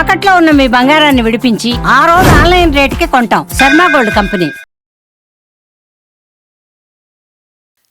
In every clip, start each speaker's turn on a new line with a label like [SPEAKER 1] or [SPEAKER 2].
[SPEAKER 1] తాకట్లో ఉన్న మీ బంగారాన్ని విడిపించి ఆ రోజు ఆన్లైన్ రేటుకి కొంటాం. Sharma gold company.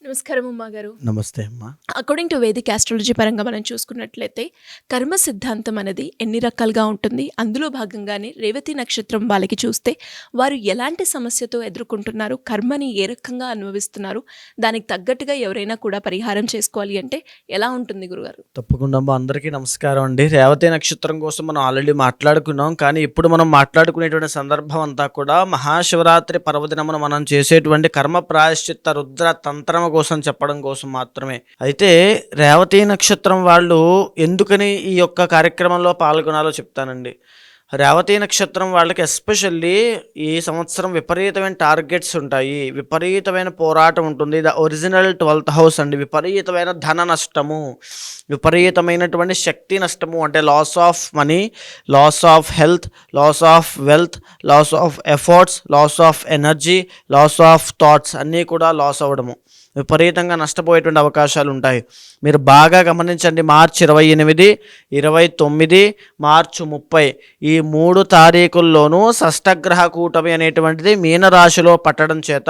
[SPEAKER 2] నమస్కారం ఉమ్మా గారు.
[SPEAKER 3] నమస్తే అమ్మా.
[SPEAKER 2] అకార్డింగ్ టు వేదిక్ ఆస్ట్రాలజీ పరంగా మనం చూసుకున్నట్లయితే కర్మ సిద్ధాంతం అనేది ఎన్ని రకాలుగా ఉంటుంది, అందులో భాగంగానే రేవతి నక్షత్రం వాళ్ళకి చూస్తే వారు ఎలాంటి సమస్యతో ఎదుర్కొంటున్నారు, కర్మని ఏ రకంగా అనుభవిస్తున్నారు, దానికి తగ్గట్టుగా ఎవరైనా కూడా పరిహారం చేసుకోవాలి అంటే ఎలా ఉంటుంది గురుగారు?
[SPEAKER 3] తప్పకుండా అమ్మా. అందరికీ నమస్కారం అండి. రేవతి నక్షత్రం కోసం మనం ఆల్రెడీ మాట్లాడుకున్నాం, కానీ ఇప్పుడు మనం మాట్లాడుకునేటువంటి సందర్భం అంతా కూడా మహాశివరాత్రి పర్వదినమున మనం చేసేటువంటి కర్మ ప్రాయశ్చిత్త రుద్ర తంత్రం కోసం చెప్పడం కోసం మాత్రమే. అయితే రేవతి నక్షత్రం వాళ్ళు ఎందుకని ఈ యొక్క కార్యక్రమంలో పాల్గొనాలో చెప్తానండి. రేవతి నక్షత్రం వాళ్ళకి ఎస్పెషల్లీ ఈ సంవత్సరం విపరీతమైన టార్గెట్స్ ఉంటాయి, విపరీతమైన పోరాటం ఉంటుంది. ద ఒరిజినల్ 12th హౌస్ అండి. విపరీతమైన ధన నష్టము, విపరీతమైనటువంటి శక్తి నష్టము, అంటే loss of money, loss of health, loss of wealth, loss of efforts, loss of energy, loss of thoughts అన్నీ కూడా లాస్ అవ్వడము, విపరీతంగా నష్టపోయేటువంటి అవకాశాలు ఉంటాయి. మీరు బాగా గమనించండి. మార్చి 28, 29, మార్చి 30 ఈ 3 తారీఖుల్లోనూ షష్టగ్రహ కూటమి అనేటువంటిది మీనరాశిలో పట్టడం చేత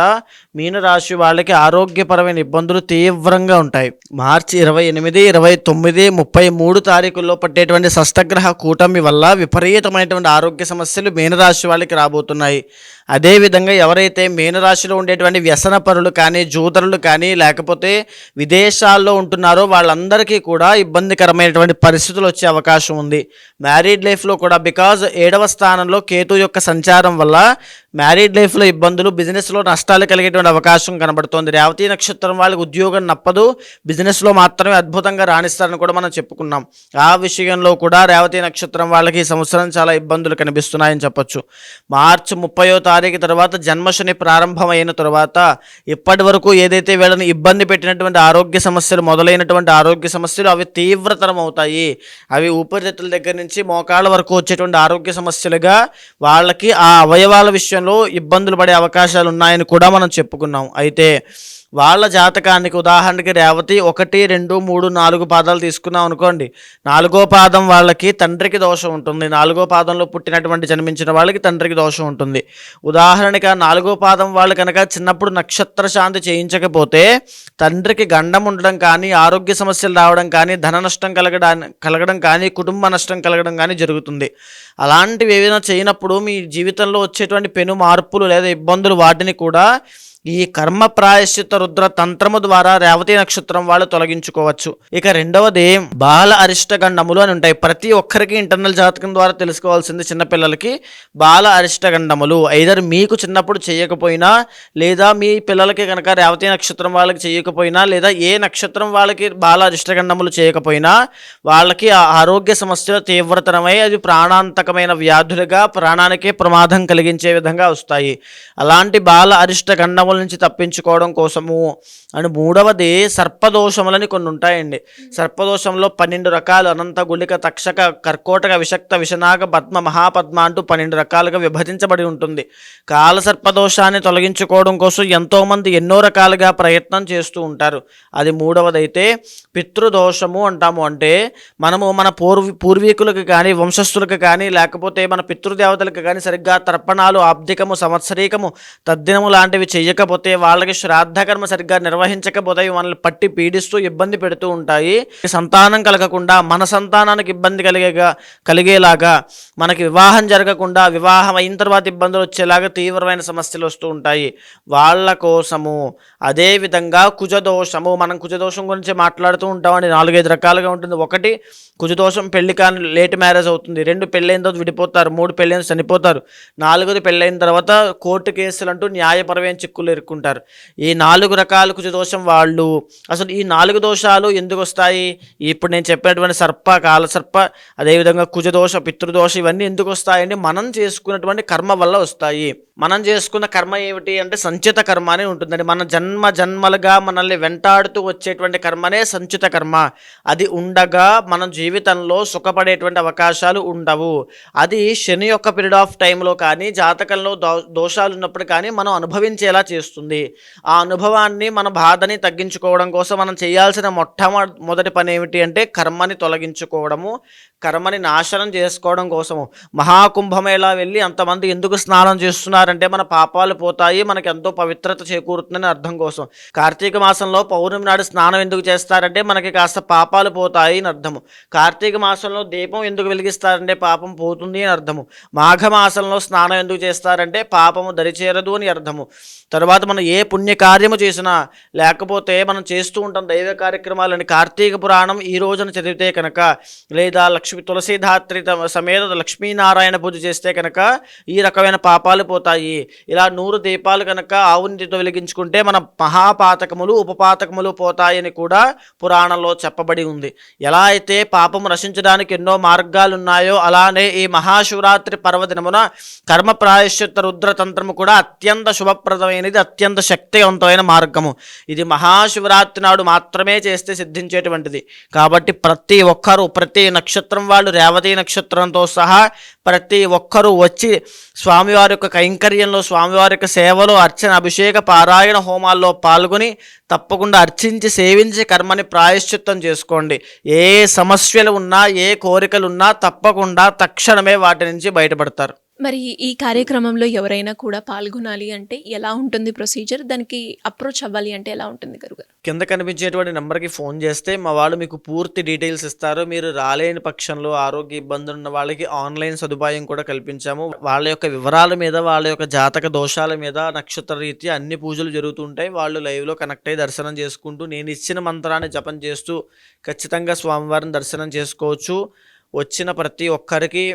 [SPEAKER 3] మీనరాశి వాళ్ళకి ఆరోగ్యపరమైన ఇబ్బందులు తీవ్రంగా ఉంటాయి. మార్చి 28, 29, 33 తారీఖుల్లో పట్టేటువంటి షష్టగ్రహ కూటమి వల్ల విపరీతమైనటువంటి ఆరోగ్య సమస్యలు మీనరాశి వాళ్ళకి రాబోతున్నాయి. అదేవిధంగా ఎవరైతే మీనరాశిలో ఉండేటువంటి వ్యసనపరులు కానీ, జూదరులు కానీ, లేకపోతే విదేశాల్లో ఉంటున్నారో వాళ్ళందరికీ కూడా ఇబ్బందికరమైనటువంటి పరిస్థితులు వచ్చే అవకాశం ఉంది. మ్యారీడ్ లైఫ్లో కూడా బికాజ్ 7వ స్థానంలో కేతు యొక్క సంచారం వల్ల మ్యారీడ్ లైఫ్లో ఇబ్బందులు, బిజినెస్లో నష్టాలు కలిగేటువంటి అవకాశం కనబడుతోంది. రేవతి నక్షత్రం వాళ్ళకి ఉద్యోగం నప్పదు, బిజినెస్లో మాత్రమే అద్భుతంగా రాణిస్తారని కూడా మనం చెప్పుకున్నాం. ఆ విషయంలో కూడా రేవతి నక్షత్రం వాళ్ళకి ఈ సంవత్సరం చాలా ఇబ్బందులు కనిపిస్తున్నాయని చెప్పొచ్చు. మార్చి 30వ తారీఖు తర్వాత జన్మశని ప్రారంభమైన తర్వాత ఇప్పటి వరకు ఏదైతే వీళ్ళని ఇబ్బంది పెట్టినటువంటి ఆరోగ్య సమస్యలు, మొదలైనటువంటి ఆరోగ్య సమస్యలు అవి తీవ్రతరం అవుతాయి. అవి ఊపిరితిత్తుల దగ్గర నుంచి మోకాళ్ళ వరకు వచ్చేటువంటి ఆరోగ్య సమస్యలుగా వాళ్ళకి ఆ అవయవాల విషయంలో ఇబ్బందులు పడే అవకాశాలు ఉన్నాయని కూడా మనం చెప్పుకున్నాం. అయితే వాళ్ళ జాతకానికి ఉదాహరణకి రేవతి 1, 2, 3, 4 పాదాలు తీసుకున్నాం అనుకోండి. 4వ పాదం వాళ్ళకి తండ్రికి దోషం ఉంటుంది. 4వ పాదంలో పుట్టినటువంటి జన్మించిన వాళ్ళకి తండ్రికి దోషం ఉంటుంది. ఉదాహరణకి 4వ పాదం వాళ్ళు కనుక చిన్నప్పుడు నక్షత్ర శాంతి చేయించకపోతే తండ్రికి గండం ఉండడం కానీ, ఆరోగ్య సమస్యలు రావడం కానీ, ధన నష్టం కలగడం కానీ, కుటుంబ నష్టం కలగడం కానీ జరుగుతుంది. అలాంటివి ఏవైనా చేయనప్పుడు మీ జీవితంలో వచ్చేటువంటి పెను మార్పులు లేదా ఇబ్బందులు వాటిని కూడా ఈ కర్మ ప్రాయశ్చిత్త రుద్ర తంత్రము ద్వారా రేవతి నక్షత్రం వాళ్ళు తొలగించుకోవచ్చు. ఇక రెండవది బాల అరిష్ట గండములు అని ఉంటాయి. ప్రతి ఒక్కరికి ఇంటర్నల్ జాతకం ద్వారా తెలుసుకోవాల్సింది చిన్నపిల్లలకి బాల అరిష్ట గండములు. ఐదర్ మీకు చిన్నప్పుడు చేయకపోయినా, లేదా మీ పిల్లలకి కనుక రేవతి నక్షత్రం వాళ్ళకి చేయకపోయినా, లేదా ఏ నక్షత్రం వాళ్ళకి బాల అరిష్ట గండములు చేయకపోయినా వాళ్ళకి ఆ ఆరోగ్య సమస్యలు తీవ్రతరమై అది ప్రాణాంతకమైన వ్యాధులుగా ప్రాణానికే ప్రమాదం కలిగించే విధంగా వస్తాయి. అలాంటి బాల అరిష్ట గండములు నుంచి తప్పించుకోవడం కోసము అని మూడవది సర్పదోషములని కొన్ని ఉంటాయండి. సర్పదోషంలో 12 రకాలు, అనంత, గుళిక, తక్షక, కర్కోటక, విషక్త, విషనాగ, పద్మ, మహాపద్మ అంటూ 12 రకాలుగా విభజించబడి ఉంటుంది. కాలసర్పదోషాన్ని తొలగించుకోవడం కోసం ఎంతోమంది ఎన్నో రకాలుగా ప్రయత్నం చేస్తూ ఉంటారు. అది మూడవదైతే పితృదోషము అంటాము. అంటే మనము మన పూర్వీకులకు కానీ, వంశస్థులకు కానీ, లేకపోతే మన పితృదేవతలకు కానీ సరిగ్గా తర్పణాలు, ఆబ్దికము, సంవత్సరీకము, తద్దినము లాంటివి చేయకపోతే, వాళ్ళకి శ్రాద్ధకర్మ సరిగ్గా నిర్వహించకపోతే మనల్ని పట్టి పీడిస్తూ ఇబ్బంది పెడుతూ ఉంటాయి. సంతానం కలగకుండా, మన సంతానానికి ఇబ్బంది కలిగేలాగా, మనకి వివాహం జరగకుండా, వివాహం అయిన తర్వాత ఇబ్బందులు వచ్చేలాగా తీవ్రమైన సమస్యలు వస్తూ ఉంటాయి వాళ్ళ కోసము. అదేవిధంగా కుజదోషము, మనం కుజదోషం గురించి మాట్లాడుతూ ఉంటామండి. 4-5 రకాలుగా ఉంటుంది. 1 కుజదోషం పెళ్లి కానీ లేట్ మ్యారేజ్ అవుతుంది. 2 పెళ్ళైన తర్వాత విడిపోతారు. 3 పెళ్ళైన చనిపోతారు. 4ది పెళ్ళైన తర్వాత కోర్టు కేసులు అంటూ న్యాయపరమైన చిక్కులు ఎదుర్కొంటారు. ఈ 4 రకాల కుజదోషం వాళ్ళు. అసలు ఈ 4 దోషాలు ఎందుకు వస్తాయి? ఇప్పుడు నేను చెప్పినటువంటి సర్ప, కాలసర్ప, అదేవిధంగా కుజదోష, పితృదోష ఇవన్నీ ఎందుకు వస్తాయండి? మనం చేసుకున్నటువంటి కర్మ వల్ల వస్తాయి. మనం చేసుకున్న కర్మ ఏమిటి అంటే సంచిత కర్మ అని ఉంటుందండి. మన జన్మలుగా మనల్ని వెంటాడుతూ వచ్చేటువంటి కర్మనే సంచిత కర్మ. అది ఉండగా మనం జీవితంలో సుఖపడేటువంటి అవకాశాలు ఉండవు. అది శని యొక్క పీరియడ్ ఆఫ్ టైంలో కానీ, జాతకంలో దోషాలు ఉన్నప్పుడు కానీ మనం అనుభవించేలా చేస్తుంది. ఆ అనుభవాన్ని, మన బాధని తగ్గించుకోవడం కోసం మనం చేయాల్సిన మొట్టమొదటి పని ఏమిటి అంటే కర్మని తొలగించుకోవడము. కర్మని నాశనం చేసుకోవడం కోసము. మహాకుంభమేళా వెళ్ళి అంతమంది ఎందుకు స్నానం చేస్తున్నారంటే మన పాపాలు పోతాయి, మనకి ఎంతో పవిత్రత చేకూరుతుందని అర్థం కోసం. కార్తీక మాసంలో పౌర్ణమి నాడు స్నానం ఎందుకు చేస్తారంటే మనకి కాస్త పాపాలు పోతాయి అని అర్థము. కార్తీక మాసంలో దీపం ఎందుకు వెలిగిస్తారంటే పాపం పోతుంది అని అర్థము. మాఘమాసంలో స్నానం ఎందుకు చేస్తారంటే పాపము దరిచేరదు అని అర్థము. తర్వాత మనం ఏ పుణ్యకార్యము చేసినా, లేకపోతే మనం చేస్తూ ఉంటాం దైవ కార్యక్రమాలని, కార్తీక పురాణం ఈ రోజున చదివితే కనుక, లేదా తులసీధాత్రి సమేత లక్ష్మీనారాయణ పూజ చేస్తే కనుక ఈ రకమైన పాపాలు పోతాయి. ఇలా 100 దీపాలు కనుక ఆవునితో వెలిగించుకుంటే మన మహాపాతకములు ఉపపాతకములు పోతాయని కూడా పురాణంలో చెప్పబడి ఉంది. ఎలా అయితే పాపము నశించడానికి ఎన్నో మార్గాలు ఉన్నాయో, అలానే ఈ మహాశివరాత్రి పర్వదినమున కర్మ ప్రాయశ్చిత్త రుద్రతంత్రము కూడా అత్యంత శుభప్రదమైనది, అత్యంత శక్తివంతమైన మార్గము. ఇది మహాశివరాత్రి నాడు మాత్రమే చేస్తే సిద్ధించేటువంటిది. కాబట్టి ప్రతి ఒక్కరూ, ప్రతి నక్షత్రం వాళ్ళు, రేవతి నక్షత్రంతో సహా ప్రతి ఒక్కరూ వచ్చి స్వామివారి యొక్క కైంకర్యంలో, స్వామివారి యొక్క సేవలో, అర్చన, అభిషేక, పారాయణ హోమాల్లో పాల్గొని తప్పకుండా అర్చించి సేవించి కర్మని ప్రాయశ్చిత్తం చేసుకోండి. ఏ సమస్యలు ఉన్నా, ఏ కోరికలు ఉన్నా తప్పకుండా తక్షణమే వాటి నుంచి బయటపడతారు.
[SPEAKER 2] మరి ఈ కార్యక్రమంలో ఎవరైనా కూడా పాల్గొనాలి అంటే ఎలా ఉంటుంది ప్రొసీజర్? దానికి అప్రోచ్ అవ్వాలి అంటే ఎలా ఉంటుంది గురుగారు?
[SPEAKER 3] కింద కనిపించేటువంటి నెంబర్కి ఫోన్ చేస్తే మా వాళ్ళు మీకు పూర్తి డీటెయిల్స్ ఇస్తారు. మీరు రాలేని పక్షంలో, ఆరోగ్య ఇబ్బందులు ఉన్న వాళ్ళకి ఆన్లైన్ సదుపాయం కూడా కల్పించాము. వాళ్ళ యొక్క వివరాల మీద, వాళ్ళ యొక్క జాతక దోషాల మీద, నక్షత్ర రీత్యా అన్ని పూజలు జరుగుతుంటాయి. వాళ్ళు లైవ్లో కనెక్ట్ అయ్యి దర్శనం చేసుకుంటూ, నేను ఇచ్చిన మంత్రాన్ని జపం చేస్తూ ఖచ్చితంగా స్వామివారిని దర్శనం చేసుకోవచ్చు. వచ్చిన ప్రతి ఒక్కరికి,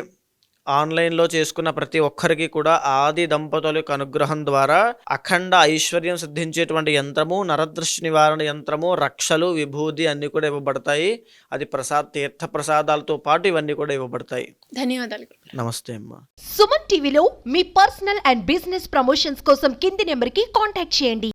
[SPEAKER 3] ఆన్లైన్లో చేసుకున్న ప్రతి ఒక్కరికి కూడా ఆది దంపతుల యొక్క అనుగ్రహం ద్వారా అఖండ ఐశ్వర్యం సిద్ధించేటువంటి యంత్రము, నరదృష్టి నివారణ యంత్రము, రక్షలు, విభూది అన్నీ కూడా ఇవ్వబడతాయి. అది తీర్థ ప్రసాదాలతో పాటు ఇవన్నీ కూడా ఇవ్వబడతాయి.
[SPEAKER 2] ధన్యవాదాలు.
[SPEAKER 3] నమస్తే అమ్మా.
[SPEAKER 4] సుమన్ టీవీలో మీ పర్సనల్ అండ్ బిజినెస్ ప్రమోషన్స్ కోసం కింది నెంబర్కి కాంటాక్ట్ చేయండి.